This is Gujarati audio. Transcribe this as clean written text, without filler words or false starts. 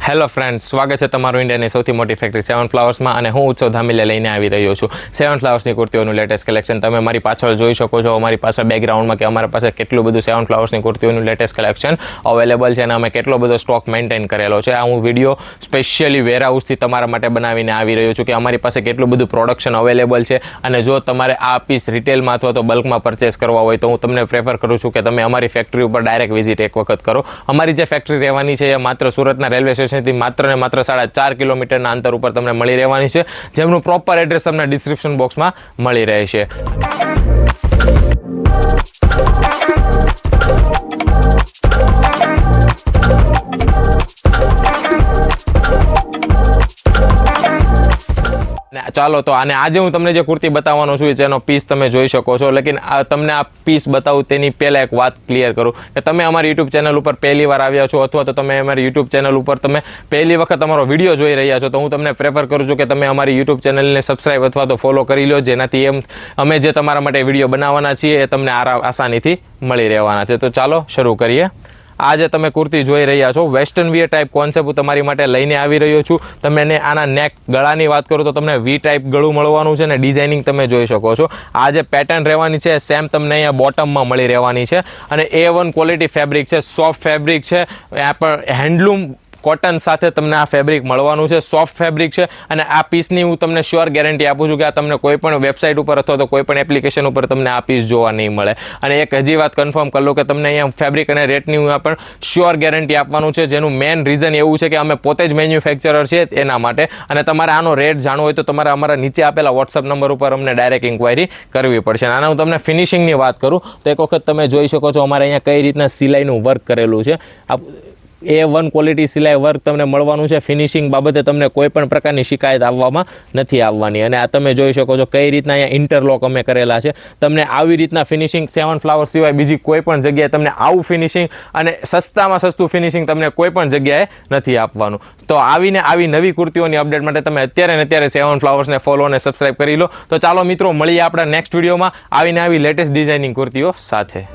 હેલો ફ્રેન્ડ્સ, સ્વાગત છે તમારું ઇન્ડિયાની સૌથી મોટી ફેક્ટરી સેવન ફ્લાવર્સમાં અને હું ઉત્સવ ધામીલે લઈને આવી રહ્યો છું સેવન ફ્લાવર્સની કુર્તીઓનું લેટેસ્ટ કલેક્શન. તમે મારી પાછળ જોઈ શકો છો, અમારી પાસે બેકગ્રાઉન્ડમાં કે અમારા પાસે કેટલું બધું સેવન ફ્લાવર્સની કુર્તીઓનું લેટેસ્ટ કલેક્શન અવેલેબલ છે અને અમે કેટલો બધો સ્ટોક મેન્ટેન કરેલો છે. આ હું વિડીયો સ્પેશિયલી વેરહાઉસથી તમારા માટે બનાવીને આવી રહ્યો છું કે અમારી પાસે કેટલું બધું પ્રોડક્શન અવેલેબલ છે. અને જો તમારે આ પીસ રિટેલમાં અથવા તો બલ્કમાં પરચેસ કરવા હોય તો હું તમને પ્રેફર કરું છું કે તમે અમારી ફેક્ટરી ઉપર ડાયરેક્ટ વિઝિટ એક વખત કરો. અમારી જે ફેક્ટરી રહેવાની છે એ માત્ર સુરતના રેલવે સ્ટેશનથી માત્ર ને માત્ર 4.5 કિલોમીટરના અંતર ઉપર તમને મળી રહેવાની છે, જેમનું પ્રોપર એડ્રેસ તમને ડિસ્ક્રિપ્શન બોક્સમાં મળી રહેશે. ચાલો તો અને આજે હું તમને જે કુર્તી બતાવવાનો છું જેનો પીસ તમે જોઈ શકો છો, લેકિન તમને આ પીસ બતાવું તેની પહેલાં એક વાત ક્લિયર કરું કે તમે અમારી યુટ્યુબ ચેનલ ઉપર પહેલી વાર આવ્યા છો અથવા તો તમે અમારી યુટ્યુબ ચેનલ ઉપર તમે પહેલી વખત અમારો વિડીયો જોઈ રહ્યા છો તો હું તમને પ્રેફર કરું છું કે તમે અમારી યુટ્યુબ ચેનલને સબસ્ક્રાઈબ અથવા તો ફોલો કરી લો, જેનાથી અમે જે તમારા માટે વિડીયો બનાવવાના છીએ એ તમને આસાનીથી મળી રહેવાના છે. તો ચાલો શરૂ કરીએ. આજે તમે કુર્તી જોઈ રહ્યા છો, વેસ્ટર્ન વિયર ટાઈપ કોન્સેપ્ટ હું તમારી માટે લઈને આવી રહ્યો છું. તમે આના નેક ગળાની વાત કરો તો તમને વી ટાઈપ ગળું મળવાનું છે અને ડિઝાઇનિંગ તમે જોઈ શકો છો. આ જે પેટર્ન રહેવાની છે સેમ તમને અહીંયા બોટમમાં મળી રહેવાની છે અને A1 ક્વોલિટી ફેબ્રિક છે, સોફ્ટ ફેબ્રિક છે. આ પણ હેન્ડલૂમ કોટન સાથે તમને આ ફેબ્રિક મળવાનું છે, સોફ્ટ ફેબ્રિક છે અને આ પીસની હું તમને શ્યોર ગેરંટી આપું છું કે આ તમને કોઈ પણ વેબસાઇટ ઉપર અથવા તો કોઈ પણ એપ્લિકેશન ઉપર તમને આ પીસ જોવા નહીં મળે. અને એક હજી વાત કન્ફર્મ કરી લો કે તમને અહીંયા ફેબ્રિક અને રેટની હું પણ શ્યોર ગેરંટી આપવાનું છે, જેનું મેઇન રીઝન એવું છે કે અમે પોતે જ મેન્યુફેક્ચરર છે એના માટે. અને તમારે આનો રેટ જાણવો હોય તો તમારે અમારા નીચે આપેલા વોટ્સઅપ નંબર ઉપર અમને ડાયરેક્ટ ઇન્ક્વાયરી કરવી પડશે. અને હું તમને ફિનિશિંગની વાત કરું તો એક વખત તમે જોઈ શકો છો અમારે અહીંયા કઈ રીતના સિલાઈનું વર્ક કરેલું છે. A1 ક્વોલિટી સિલાઈ વર્ક તમને મળવાનું છે. ફિનિશિંગ બાબતે તમને કોઈ પણ પ્રકારની શિકાયત આવવામાં નથી આવવાની. અને આ તમે જોઈ શકો છો કઈ રીતના અહીંયા ઇન્ટરલોક અમે કરેલા છે. તમને આવી રીતના ફિનિશિંગ સેવન ફ્લાવર સિવાય બીજી કોઈ પણ જગ્યાએ તમને આવું ફિનિશિંગ અને સસ્તામાં સસ્તું ફિનિશિંગ તમને કોઈ પણ જગ્યાએ નથી આપવાનું. તો આવી નવી કુર્તીઓની અપડેટ માટે તમે અત્યારે સેવન ફ્લાવર્સને ફોલો અને સબસ્ક્રાઈબ કરી લો. તો ચાલો મિત્રો, મળીએ આપણા નેક્સ્ટ વિડીયોમાં આવી લેટેસ્ટ ડિઝાઇનિંગ કુર્તીઓ સાથે.